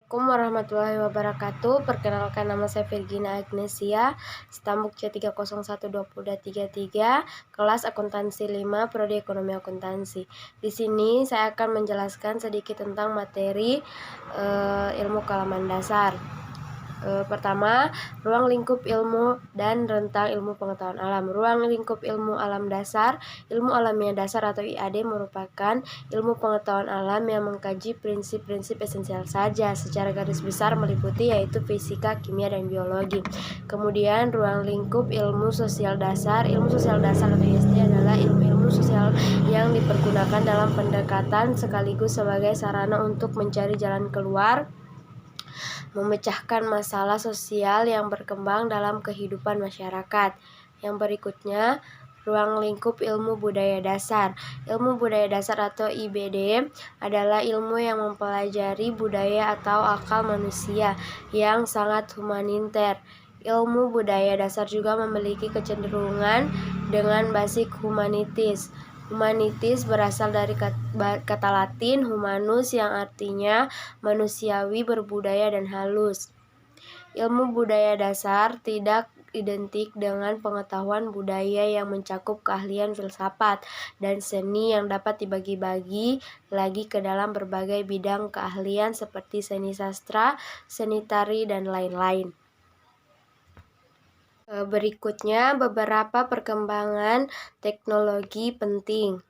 Assalamualaikum warahmatullahi wabarakatuh. Perkenalkan, nama saya Virgina Agnesia, Stambuk C3012033, kelas akuntansi 5, prodi ekonomi akuntansi. Di sini saya akan menjelaskan sedikit tentang materi ilmu kealaman dasar. Pertama, ruang lingkup ilmu dan rentang ilmu pengetahuan alam. Ruang lingkup ilmu alam dasar. Ilmu alamiah dasar atau IAD merupakan ilmu pengetahuan alam yang mengkaji prinsip-prinsip esensial saja. Secara garis besar meliputi yaitu fisika, kimia, dan biologi. Kemudian ruang lingkup ilmu sosial dasar. Ilmu sosial dasar atau ISD adalah ilmu-ilmu sosial yang dipergunakan dalam pendekatan sekaligus sebagai sarana untuk mencari jalan keluar, memecahkan masalah sosial yang berkembang dalam kehidupan masyarakat. Yang berikutnya, ruang lingkup ilmu budaya dasar. Ilmu budaya dasar atau IBD adalah ilmu yang mempelajari budaya atau akal manusia yang sangat humaniter. Ilmu budaya dasar juga memiliki kecenderungan dengan basic humanities. Humanities berasal dari kata Latin humanus yang artinya manusiawi, berbudaya, dan halus. Ilmu budaya dasar tidak identik dengan pengetahuan budaya yang mencakup keahlian filsafat dan seni yang dapat dibagi-bagi lagi ke dalam berbagai bidang keahlian seperti seni sastra, seni tari, dan lain-lain. Berikutnya beberapa perkembangan teknologi penting.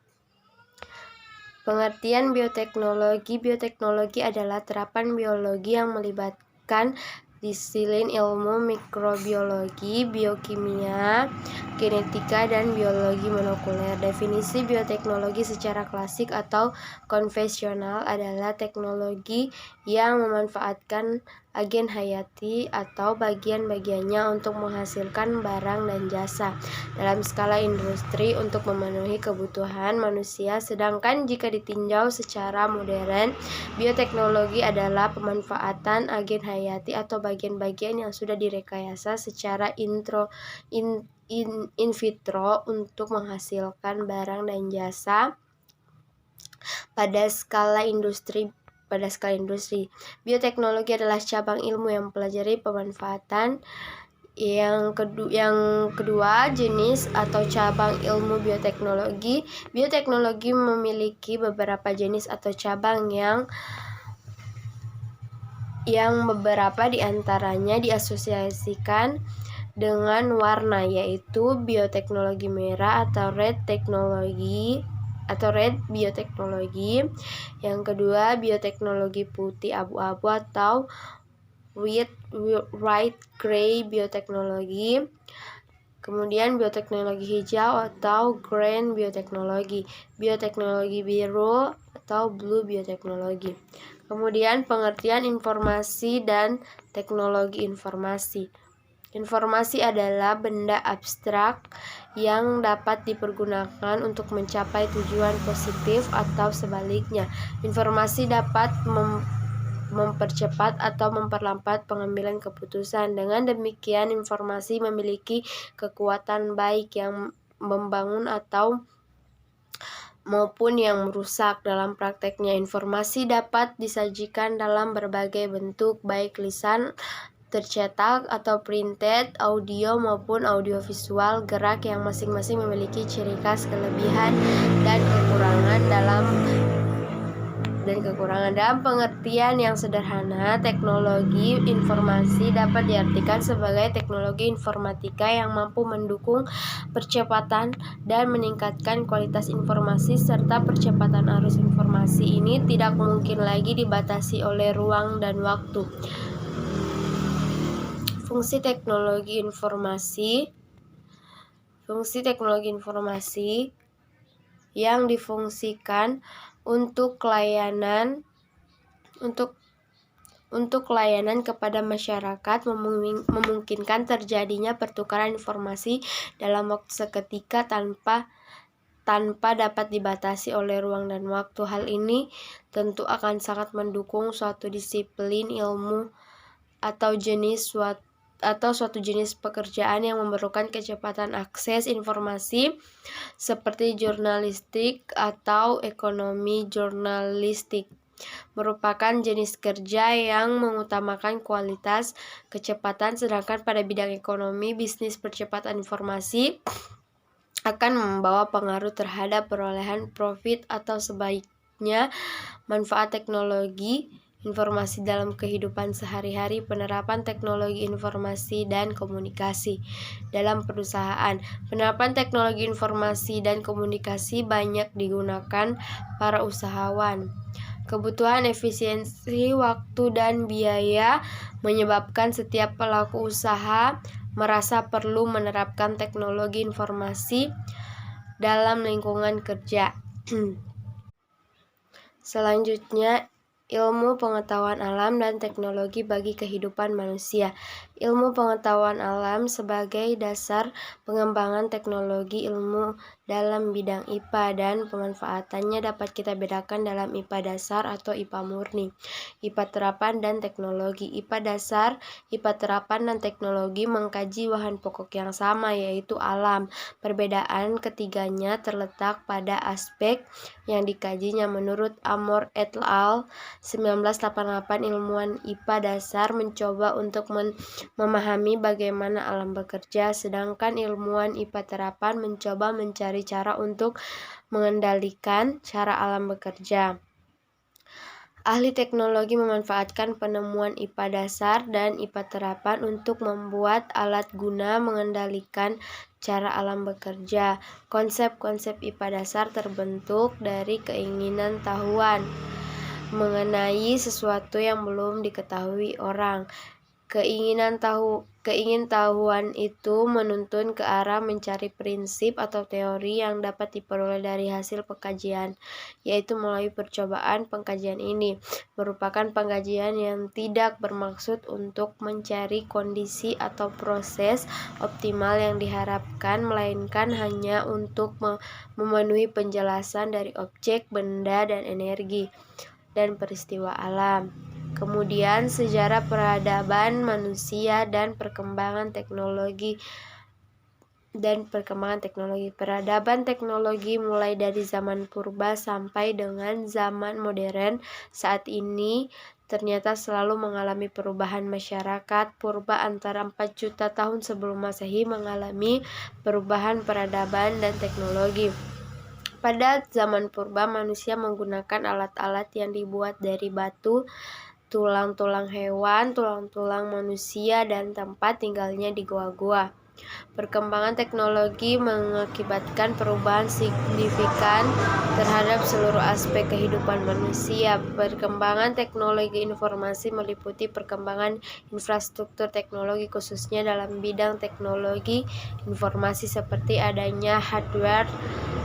Pengertian bioteknologi. Bioteknologi adalah terapan biologi yang melibatkan disiplin ilmu mikrobiologi, biokimia, genetika, dan biologi molekuler. Definisi bioteknologi secara klasik atau konvensional adalah teknologi yang memanfaatkan agen hayati atau bagian-bagiannya untuk menghasilkan barang dan jasa dalam skala industri untuk memenuhi kebutuhan manusia. Sedangkan jika ditinjau secara modern, bioteknologi adalah pemanfaatan agen hayati atau bagian-bagian yang sudah direkayasa secara in vitro untuk menghasilkan barang dan jasa pada skala industri. Bioteknologi adalah cabang ilmu yang mempelajari pemanfaatan. Yang kedua, jenis atau cabang ilmu bioteknologi. Bioteknologi memiliki beberapa jenis atau cabang yang beberapa diantaranya diasosiasikan dengan warna, yaitu bioteknologi merah atau red bioteknologi. Yang kedua, bioteknologi putih abu-abu atau white gray bioteknologi. Kemudian bioteknologi hijau atau green bioteknologi. Bioteknologi biru atau blue bioteknologi. Kemudian pengertian informasi dan teknologi informasi. Informasi adalah benda abstrak yang dapat dipergunakan untuk mencapai tujuan positif atau sebaliknya. Informasi dapat mempercepat atau memperlambat pengambilan keputusan. Dengan demikian, informasi memiliki kekuatan baik yang membangun atau maupun yang merusak. Dalam prakteknya, informasi dapat disajikan dalam berbagai bentuk, baik lisan, tercetak atau printed, audio maupun audiovisual, gerak yang masing-masing memiliki ciri khas, kelebihan, dan kekurangan. Dalam pengertian yang sederhana, teknologi informasi dapat diartikan sebagai teknologi informatika yang mampu mendukung percepatan dan meningkatkan kualitas informasi, serta percepatan arus informasi ini tidak mungkin lagi dibatasi oleh ruang dan waktu. Fungsi teknologi informasi yang difungsikan untuk layanan kepada masyarakat memungkinkan terjadinya pertukaran informasi dalam waktu seketika tanpa dapat dibatasi oleh ruang dan waktu. Hal ini tentu akan sangat mendukung suatu disiplin ilmu atau suatu jenis pekerjaan yang memerlukan kecepatan akses informasi seperti jurnalistik atau ekonomi jurnalistik. merupakan jenis kerja yang mengutamakan kualitas, kecepatan, sedangkan pada bidang ekonomi, bisnis percepatan informasi akan membawa pengaruh terhadap perolehan profit atau sebaiknya manfaat teknologi informasi dalam kehidupan sehari-hari. Penerapan teknologi informasi dan komunikasi dalam perusahaan. Penerapan teknologi informasi dan komunikasi banyak digunakan para usahawan. Kebutuhan efisiensi waktu dan biaya menyebabkan setiap pelaku usaha merasa perlu menerapkan teknologi informasi dalam lingkungan kerja. Selanjutnya, ilmu pengetahuan alam dan teknologi bagi kehidupan manusia. Ilmu pengetahuan alam sebagai dasar pengembangan teknologi ilmu dalam bidang IPA dan pemanfaatannya dapat kita bedakan dalam IPA dasar atau IPA murni, IPA terapan dan teknologi. IPA dasar, IPA terapan dan teknologi mengkaji bahan pokok yang sama, yaitu alam. Perbedaan ketiganya terletak pada aspek yang dikajinya. Menurut Amor et al. 1988, ilmuwan IPA dasar mencoba untuk memahami bagaimana alam bekerja, sedangkan ilmuwan IPA terapan mencoba mencari cara untuk mengendalikan cara alam bekerja. Ahli teknologi memanfaatkan penemuan IPA dasar dan IPA terapan untuk membuat alat guna mengendalikan cara alam bekerja. Konsep-konsep IPA dasar terbentuk dari keinginan tahuan mengenai sesuatu yang belum diketahui orang. Keingintahuan itu menuntun ke arah mencari prinsip atau teori yang dapat diperoleh dari hasil pengkajian, yaitu melalui percobaan. Pengkajian ini merupakan pengkajian yang tidak bermaksud untuk mencari kondisi atau proses optimal yang diharapkan, melainkan hanya untuk memenuhi penjelasan dari objek, benda, dan energi dan peristiwa alam. Kemudian sejarah peradaban manusia dan perkembangan teknologi. Peradaban teknologi mulai dari zaman purba sampai dengan zaman modern saat ini ternyata selalu mengalami perubahan. Masyarakat purba antara 4 juta tahun sebelum Masehi mengalami perubahan peradaban dan teknologi. Pada zaman purba, manusia menggunakan alat-alat yang dibuat dari batu, tulang-tulang hewan, tulang-tulang manusia, dan tempat tinggalnya di goa-goa. Perkembangan teknologi mengakibatkan perubahan signifikan terhadap seluruh aspek kehidupan manusia. Perkembangan teknologi informasi meliputi perkembangan infrastruktur teknologi, khususnya dalam bidang teknologi informasi seperti adanya hardware,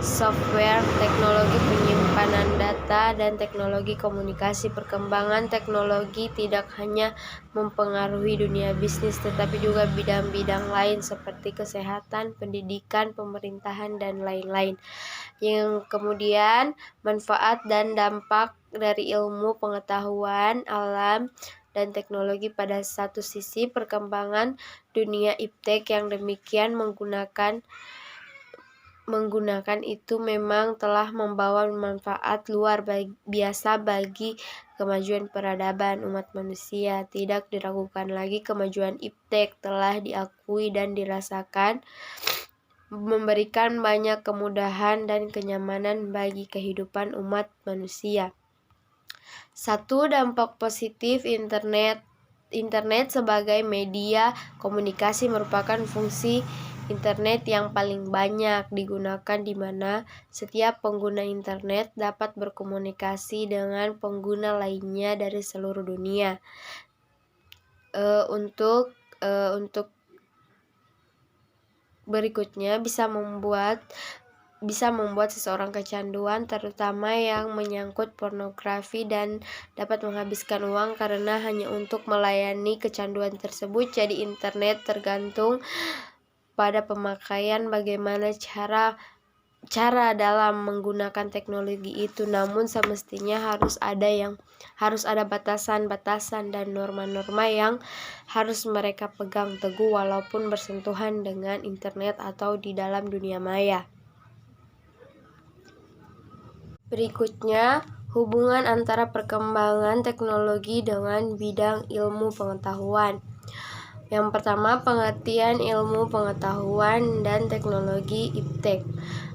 software, teknologi penyimpanan data, dan teknologi komunikasi. Perkembangan teknologi tidak hanya mempengaruhi dunia bisnis, tetapi juga bidang-bidang lain seperti kesehatan, pendidikan, pemerintahan, dan lain-lain. Yang kemudian, manfaat dan dampak dari ilmu pengetahuan alam dan teknologi. Pada satu sisi, perkembangan dunia iptek yang demikian menggunakan itu memang telah membawa manfaat luar biasa bagi kemajuan peradaban umat manusia. Tidak diragukan lagi, kemajuan iptek telah diakui dan dirasakan memberikan banyak kemudahan dan kenyamanan bagi kehidupan umat manusia. Satu, dampak positif internet sebagai media komunikasi. Merupakan fungsi internet yang paling banyak digunakan, di mana setiap pengguna internet dapat berkomunikasi dengan pengguna lainnya dari seluruh dunia. Untuk berikutnya bisa membuat seseorang kecanduan, terutama yang menyangkut pornografi, dan dapat menghabiskan uang karena hanya untuk melayani kecanduan tersebut. Jadi internet tergantung pada pemakaian, bagaimana cara dalam menggunakan teknologi itu. Namun semestinya harus ada batasan-batasan dan norma-norma yang harus mereka pegang teguh walaupun bersentuhan dengan internet atau di dalam dunia maya. Berikutnya, Hubungan antara perkembangan teknologi dengan bidang ilmu pengetahuan. Yang pertama, pengertian ilmu pengetahuan dan teknologi IPTEK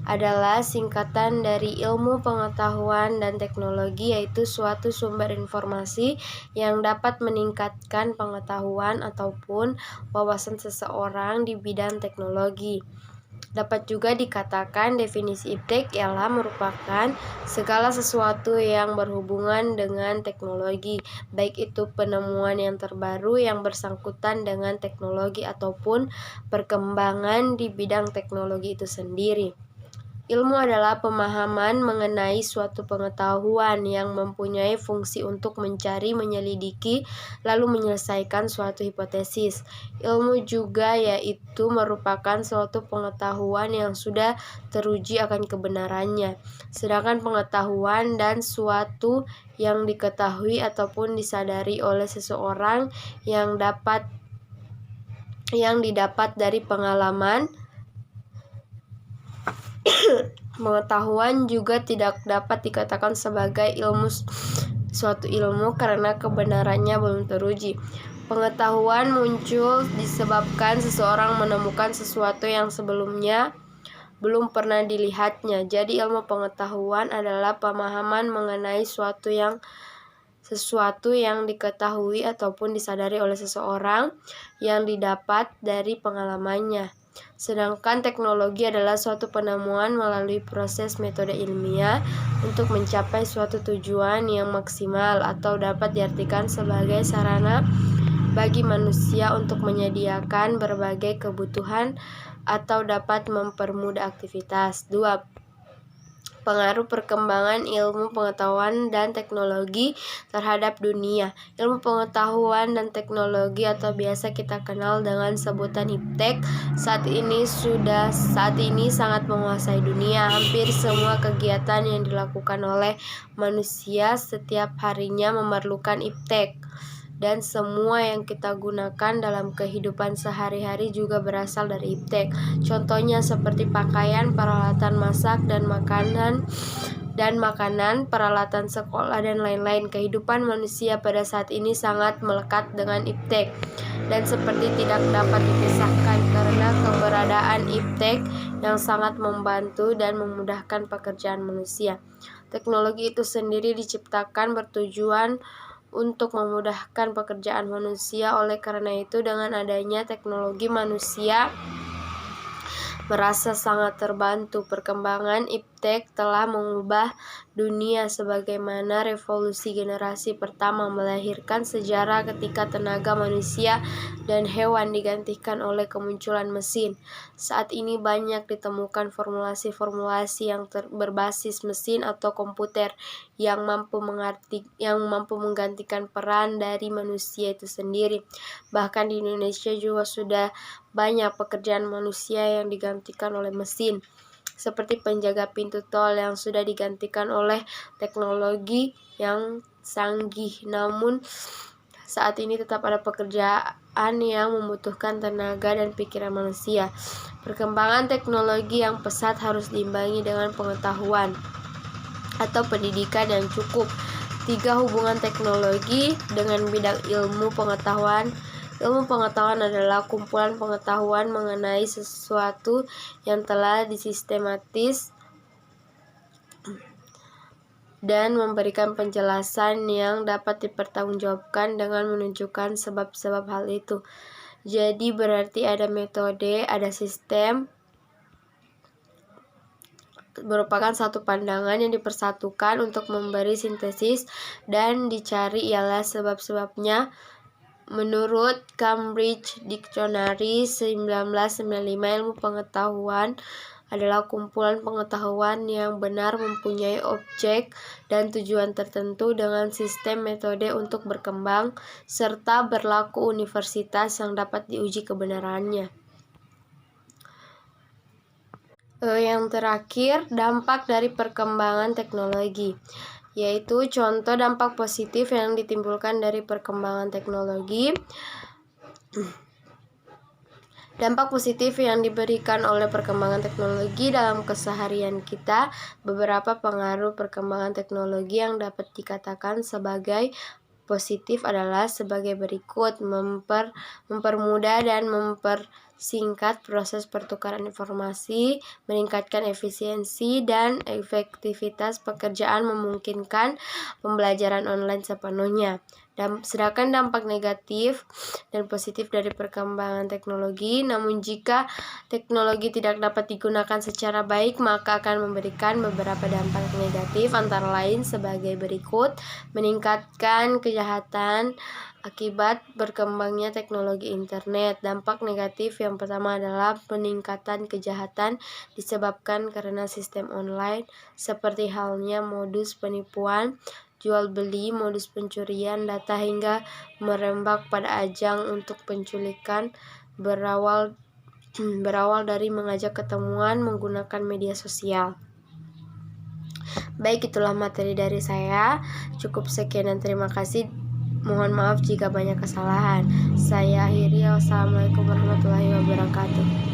adalah singkatan dari ilmu pengetahuan dan teknologi, yaitu suatu sumber informasi yang dapat meningkatkan pengetahuan ataupun wawasan seseorang di bidang teknologi. Dapat juga dikatakan definisi IPTEK ialah merupakan segala sesuatu yang berhubungan dengan teknologi, baik itu penemuan yang terbaru yang bersangkutan dengan teknologi ataupun perkembangan di bidang teknologi itu sendiri. Ilmu adalah pemahaman mengenai suatu pengetahuan yang mempunyai fungsi untuk mencari, menyelidiki, lalu menyelesaikan suatu hipotesis. Ilmu juga yaitu merupakan suatu pengetahuan yang sudah teruji akan kebenarannya. Sedangkan pengetahuan dan suatu yang diketahui ataupun disadari oleh seseorang yang didapat dari pengalaman. Pengetahuan juga tidak dapat dikatakan sebagai suatu ilmu karena kebenarannya belum teruji. Pengetahuan muncul disebabkan seseorang menemukan sesuatu yang sebelumnya belum pernah dilihatnya. Jadi ilmu pengetahuan adalah pemahaman mengenai sesuatu yang diketahui ataupun disadari oleh seseorang yang didapat dari pengalamannya. Sedangkan teknologi adalah suatu penemuan melalui proses metode ilmiah untuk mencapai suatu tujuan yang maksimal atau dapat diartikan sebagai sarana bagi manusia untuk menyediakan berbagai kebutuhan atau dapat mempermudah aktivitas. 2. Pengaruh perkembangan ilmu pengetahuan dan teknologi terhadap dunia. Ilmu pengetahuan dan teknologi atau biasa kita kenal dengan sebutan IPTEK saat ini sangat menguasai dunia. Hampir semua kegiatan yang dilakukan oleh manusia setiap harinya memerlukan IPTEK. Dan semua yang kita gunakan dalam kehidupan sehari-hari juga berasal dari IPTEK. Contohnya seperti pakaian, peralatan masak dan makanan, peralatan sekolah dan lain-lain. Kehidupan manusia pada saat ini sangat melekat dengan IPTEK dan seperti tidak dapat dipisahkan karena keberadaan IPTEK yang sangat membantu dan memudahkan pekerjaan manusia. Teknologi itu sendiri diciptakan bertujuan untuk memudahkan pekerjaan manusia. Oleh karena itu, dengan adanya teknologi, manusia merasa sangat terbantu. Perkembangan IPTEK telah mengubah dunia sebagaimana revolusi generasi pertama melahirkan sejarah ketika tenaga manusia dan hewan digantikan oleh kemunculan mesin. Saat ini banyak ditemukan formulasi-formulasi yang berbasis mesin atau komputer yang mampu menggantikan peran dari manusia itu sendiri. Bahkan di Indonesia juga sudah banyak pekerjaan manusia yang digantikan oleh mesin, seperti penjaga pintu tol yang sudah digantikan oleh teknologi yang canggih. Namun saat ini tetap ada pekerjaan yang membutuhkan tenaga dan pikiran manusia. Perkembangan teknologi yang pesat harus diimbangi dengan pengetahuan atau pendidikan yang cukup. 3. Hubungan teknologi dengan bidang ilmu pengetahuan. Ilmu pengetahuan adalah kumpulan pengetahuan mengenai sesuatu yang telah disistematis dan memberikan penjelasan yang dapat dipertanggungjawabkan dengan menunjukkan sebab-sebab hal itu. Jadi berarti ada metode, ada sistem, merupakan satu pandangan yang dipersatukan untuk memberi sintesis dan dicari ialah sebab-sebabnya. Menurut Cambridge Dictionary 1995, ilmu pengetahuan adalah kumpulan pengetahuan yang benar mempunyai objek dan tujuan tertentu dengan sistem metode untuk berkembang serta berlaku universitas yang dapat diuji kebenarannya. Yang terakhir, dampak dari perkembangan teknologi, yaitu contoh dampak positif yang ditimbulkan dari perkembangan teknologi. Dampak positif yang diberikan oleh perkembangan teknologi dalam keseharian kita. Beberapa pengaruh perkembangan teknologi yang dapat dikatakan sebagai positif adalah sebagai berikut: mempermudah dan mempersingkat proses pertukaran informasi, meningkatkan efisiensi dan efektivitas pekerjaan, memungkinkan pembelajaran online sepenuhnya. Sedangkan dampak negatif dan positif dari perkembangan teknologi, namun jika teknologi tidak dapat digunakan secara baik, maka akan memberikan beberapa dampak negatif, antara lain sebagai berikut: meningkatkan kejahatan akibat berkembangnya teknologi internet. Dampak negatif yang pertama adalah peningkatan kejahatan disebabkan karena sistem online, seperti halnya modus penipuan, jual beli, modus pencurian data, hingga merembak pada ajang untuk penculikan, berawal dari mengajak ketemuan menggunakan media sosial. Baik, itulah materi dari saya. Cukup sekian dan terima kasih. Mohon maaf jika banyak kesalahan. Saya akhiri. Wassalamualaikum warahmatullahi wabarakatuh.